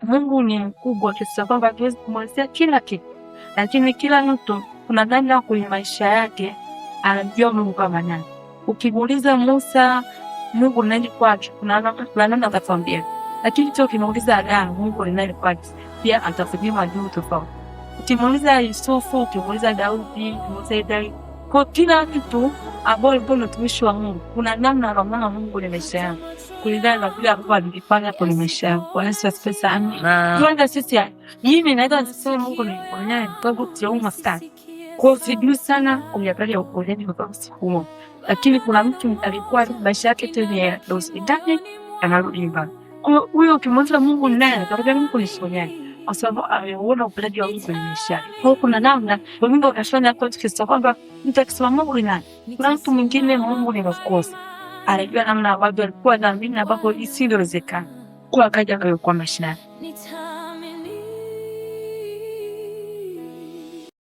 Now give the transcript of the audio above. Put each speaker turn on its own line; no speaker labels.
Mungu ni mkubwa kiasi kwamba hatuwezi kumwelezea kila kitu, lakini kila mtu kuna namna kwenye maisha yake anajua Mungu kama nani. Ukimuuliza Musa Mungu ni nani kwake, kuna namna atakwambia, lakini tu ukimuuliza Adamu Mungu ni nani kwake, pia atakujibu majibu tofauti. Ukimuuliza Yusufu, ukimuuliza Daudi, ukimuuliza Ibrahim, kwa kila mtu ambao alikuwa mtumishi wa Mungu kuna namna anaona Mungu ni maisha yao kulingana na vile ambavyo alifanya kwenye maisha yao. Kwa Yesu asifiwe sana. Tuanze sisi mimi naweza kusema Mungu ni mponyaji kwa sababu tunauma sana. Kwa sijui sana kumyakalia uponyaji kwa siku. Lakini kuna mtu alikuwa maisha yake tena hospitali anarudi nyumbani. Huyo ukimwona Mungu ni nani? Atakwambia Mungu ni mponyaji. Kwa sababu ameona uponyaji wa Mungu kwenye maisha. Kwa kuna namna Mungu anafanya kwa kiasi kwamba mtakisema Mungu ni nani? Kuna mtu mwingine Mungu ni mkosi. Alijua namna ambavyo alikuwa na mimi ambapo isingewezekana. Kwa akaja kwa maisha.